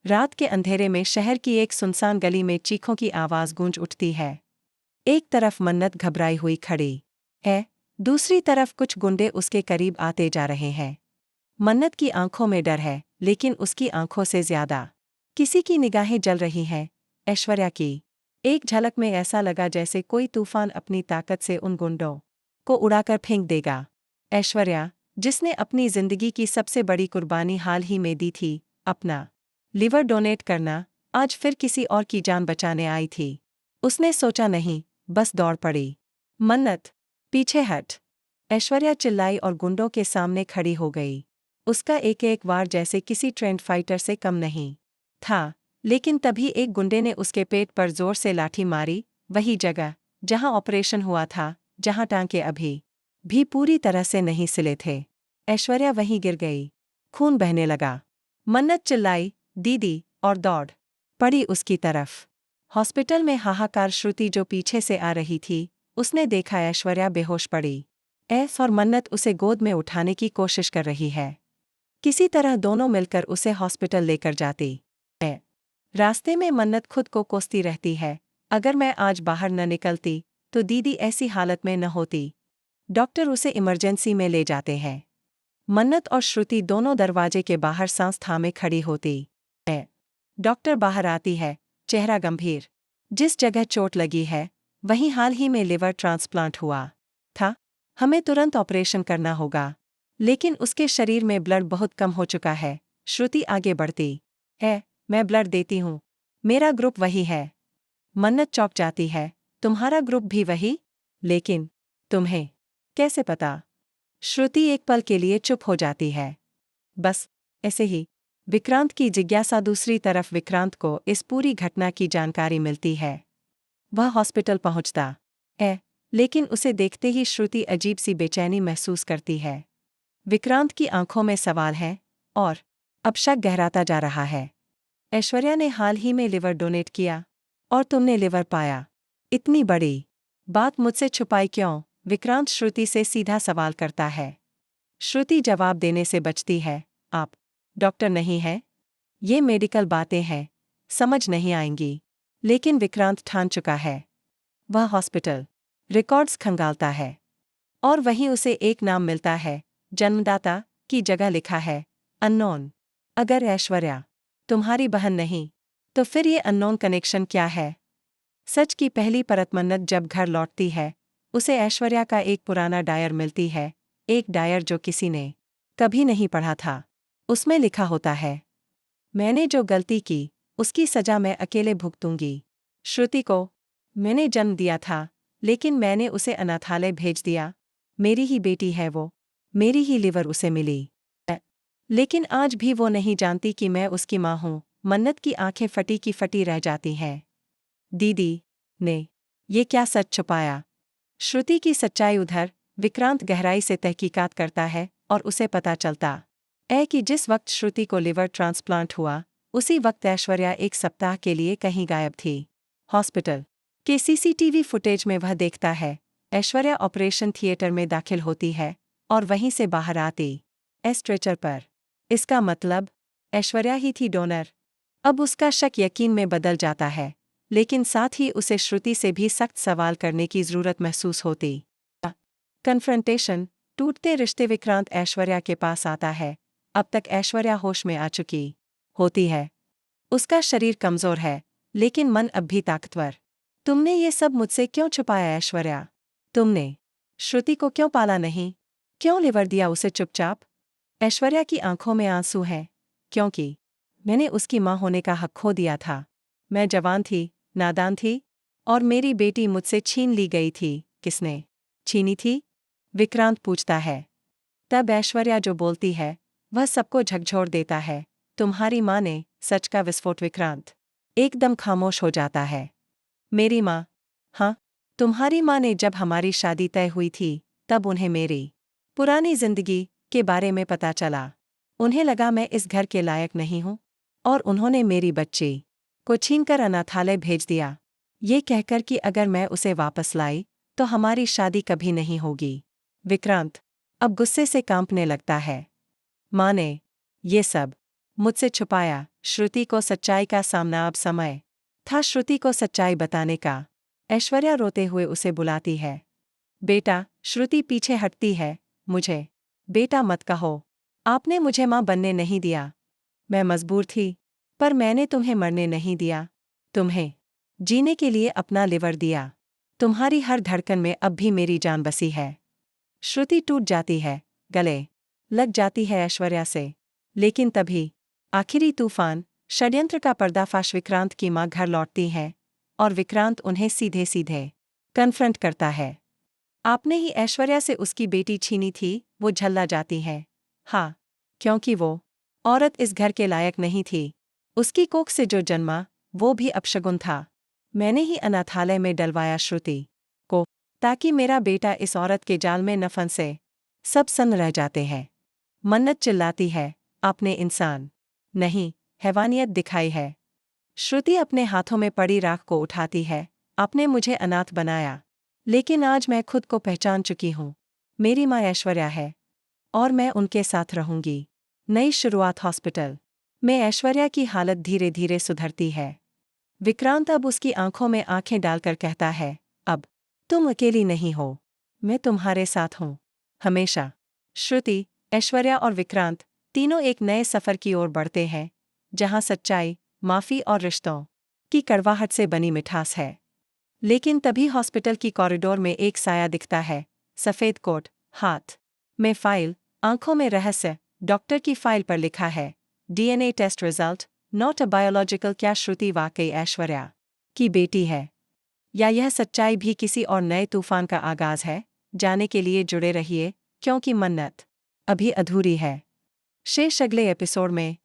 रात के अंधेरे में शहर की एक सुनसान गली में चीखों की आवाज गूंज उठती है। एक तरफ मन्नत घबराई हुई खड़ी है, दूसरी तरफ कुछ गुंडे उसके करीब आते जा रहे हैं। मन्नत की आंखों में डर है, लेकिन उसकी आंखों से ज्यादा किसी की निगाहें जल रही हैं, ऐश्वर्या की। एक झलक में ऐसा लगा जैसे कोई तूफान अपनी ताकत से उन गुंडों को उड़ाकर फेंक देगा। ऐश्वर्या, जिसने अपनी जिंदगी की सबसे बड़ी कुर्बानी हाल ही में दी थी, अपना लिवर डोनेट करना, आज फिर किसी और की जान बचाने आई थी। उसने सोचा नहीं, बस दौड़ पड़ी। मन्नत, पीछे हट! ऐश्वर्या चिल्लाई और गुंडों के सामने खड़ी हो गई। उसका एक एक वार जैसे किसी ट्रेंड फाइटर से कम नहीं था, लेकिन तभी एक गुंडे ने उसके पेट पर जोर से लाठी मारी, वही जगह जहां ऑपरेशन हुआ था, जहां टांके अभी भी पूरी तरह से नहीं सिले थे। ऐश्वर्या वहीं गिर गई, खून बहने लगा। मन्नत चिल्लाई, दीदी, और दौड़ पड़ी उसकी तरफ। हॉस्पिटल में हाहाकार श्रुति जो पीछे से आ रही थी, उसने देखा ऐश्वर्या बेहोश पड़ी और मन्नत उसे गोद में उठाने की कोशिश कर रही है। किसी तरह दोनों मिलकर उसे हॉस्पिटल लेकर जाती है। रास्ते में मन्नत खुद को कोसती रहती है, अगर मैं आज बाहर न निकलती तो दीदी ऐसी हालत में न होती। डॉक्टर उसे इमरजेंसी में ले जाते हैं। मन्नत और श्रुति दोनों दरवाजे के बाहर सांस थामे खड़ी होती है। डॉक्टर बाहर आती है, चेहरा गंभीर। जिस जगह चोट लगी है, वहीं हाल ही में लिवर ट्रांसप्लांट हुआ था। हमें तुरंत ऑपरेशन करना होगा, लेकिन उसके शरीर में ब्लड बहुत कम हो चुका है। श्रुति आगे बढ़ती है, मैं ब्लड देती हूँ, मेरा ग्रुप वही है। मन्नत चौंक जाती है, तुम्हारा ग्रुप भी वही? लेकिन तुम्हें कैसे पता? श्रुति एक पल के लिए चुप हो जाती है। बस ऐसे ही। विक्रांत की जिज्ञासा दूसरी तरफ विक्रांत को इस पूरी घटना की जानकारी मिलती है। वह हॉस्पिटल पहुंचता है, लेकिन उसे देखते ही श्रुति अजीब सी बेचैनी महसूस करती है। विक्रांत की आंखों में सवाल है, और अब शक गहराता जा रहा है। ऐश्वर्या ने हाल ही में लिवर डोनेट किया, और तुमने लिवर पाया। इतनी बड़ी बात मुझसे छुपाई क्यों? विक्रांत श्रुति से सीधा सवाल करता है। श्रुति जवाब देने से बचती है, आप डॉक्टर नहीं हैं? ये मेडिकल बातें हैं, समझ नहीं आएंगी। लेकिन विक्रांत ठान चुका है। वह हॉस्पिटल रिकॉर्ड्स खंगालता है, और वहीं उसे एक नाम मिलता है, जन्मदाता की जगह लिखा है, अननोन। अगर ऐश्वर्या तुम्हारी बहन नहीं, तो फिर ये अननोन कनेक्शन क्या है? सच की पहली परत मन्नत जब घर लौटती है, उसे ऐश्वर्या का एक पुराना डायर मिलती है, एक डायर जो किसी ने कभी नहीं पढ़ा था। उसमें लिखा होता है, मैंने जो गलती की, उसकी सजा मैं अकेले भुगतूंगी। श्रुति को मैंने जन्म दिया था, लेकिन मैंने उसे अनाथालय भेज दिया। मेरी ही बेटी है वो, मेरी ही लिवर उसे मिली। लेकिन आज भी वो नहीं जानती कि मैं उसकी माँ हूँ। मन्नत की आंखें फटी की फटी रह जाती हैं। दीदी ने ये क्या सच छुपाया? श्रुति की सच्चाई उधर। विक्रांत गहराई से तहकीकात करता है, और उसे पता चलता है कि जिस वक्त श्रुति को लिवर ट्रांसप्लांट हुआ, उसी वक्त ऐश्वर्या एक सप्ताह के लिए कहीं गायब थी। हॉस्पिटल के सीसीटीवी फुटेज में वह देखता है, ऐश्वर्या ऑपरेशन थिएटर में दाखिल होती है, और वहीं से बाहर आती स्ट्रेचर पर। इसका मतलब ऐश्वर्या ही थी डोनर। अब उसका शक यकीन में बदल जाता है, लेकिन साथ ही उसे श्रुति से भी सख्त सवाल करने की जरूरत महसूस होती। कन्फ्रंटेशन, टूटते रिश्ते। विक्रांत ऐश्वर्या के पास आता है। अब तक ऐश्वर्या होश में आ चुकी होती है। उसका शरीर कमजोर है, लेकिन मन अब भी ताकतवर। तुमने ये सब मुझसे क्यों छुपाया ऐश्वर्या? तुमने श्रुति को क्यों पाला नहीं? क्यों लिवर दिया उसे चुपचाप? ऐश्वर्या की आंखों में आंसू हैं, क्योंकि मैंने उसकी माँ होने का हक खो दिया था। मैं जवान थी, नादान थी, और मेरी बेटी मुझसे छीन ली गई थी। किसने छीनी थी? विक्रांत पूछता है। तब ऐश्वर्या जो बोलती है, वह सबको झकझोर देता है, तुम्हारी माँ ने। सच का विस्फोट। विक्रांत एकदम खामोश हो जाता है। मेरी माँ? हाँ, तुम्हारी माँ ने। जब हमारी शादी तय हुई थी, तब उन्हें मेरी पुरानी जिंदगी के बारे में पता चला। उन्हें लगा मैं इस घर के लायक नहीं हूँ, और उन्होंने मेरी बच्ची को छीनकर अनाथालय भेज दिया, ये कहकर कि अगर मैं उसे वापस लाई तो हमारी शादी कभी नहीं होगी। विक्रांत अब गुस्से से कांपने लगता है। माँ ने ये सब मुझसे छुपाया। श्रुति को सच्चाई का सामना अब समय था श्रुति को सच्चाई बताने का। ऐश्वर्या रोते हुए उसे बुलाती है। बेटा, श्रुति पीछे हटती है। मुझे बेटा मत कहो। आपने मुझे मां बनने नहीं दिया। मैं मजबूर थी, पर मैंने तुम्हें मरने नहीं दिया। तुम्हें जीने के लिए अपना लिवर दिया। तुम्हारी हर धड़कन में अब भी मेरी जान बसी है। श्रुति टूट जाती है, गले लग जाती है ऐश्वर्या से। लेकिन तभी आखिरी तूफान षड्यंत्र का पर्दाफाश विक्रांत की मां घर लौटती है और विक्रांत उन्हें सीधे सीधे कन्फ्रंट करता है। आपने ही ऐश्वर्या से उसकी बेटी छीनी थी, वो झल्ला जाती है। हाँ, क्योंकि वो औरत इस घर के लायक नहीं थी। उसकी कोख से जो जन्मा वो भी अपशगुन था। मैंने ही अनाथालय में डलवाया श्रुति को, ताकि मेरा बेटा इस औरत के जाल में न फंसे। सब सन्न रह जाते हैं। मन्नत चिल्लाती है, आपने इंसान नहीं, हैवानियत दिखाई है। श्रुति अपने हाथों में पड़ी राख को उठाती है। आपने मुझे अनाथ बनाया, लेकिन आज मैं खुद को पहचान चुकी हूँ। मेरी माँ ऐश्वर्या है और मैं उनके साथ रहूंगी। नई शुरुआत हॉस्पिटल में ऐश्वर्या की हालत धीरे धीरे सुधरती है। विक्रांत अब उसकी आंखों में आंखें डालकर कहता है, अब तुम अकेली नहीं हो, मैं तुम्हारे साथ हूँ हमेशा। श्रुति, ऐश्वर्या और विक्रांत तीनों एक नए सफर की ओर बढ़ते हैं, जहां सच्चाई, माफी और रिश्तों की कड़वाहट से बनी मिठास है। लेकिन तभी हॉस्पिटल की कॉरिडोर में एक साया दिखता है। सफेद कोट, हाथ में फाइल, आंखों में रहस्य। डॉक्टर की फाइल पर लिखा है, DNA test result not a biological. क्या श्रुति वाकई ऐश्वर्या की बेटी है, या यह सच्चाई भी किसी और नए तूफान का आगाज है? जाने के लिए जुड़े रहिए, क्योंकि मन्नत अभी अधूरी है। शेष अगले एपिसोड में।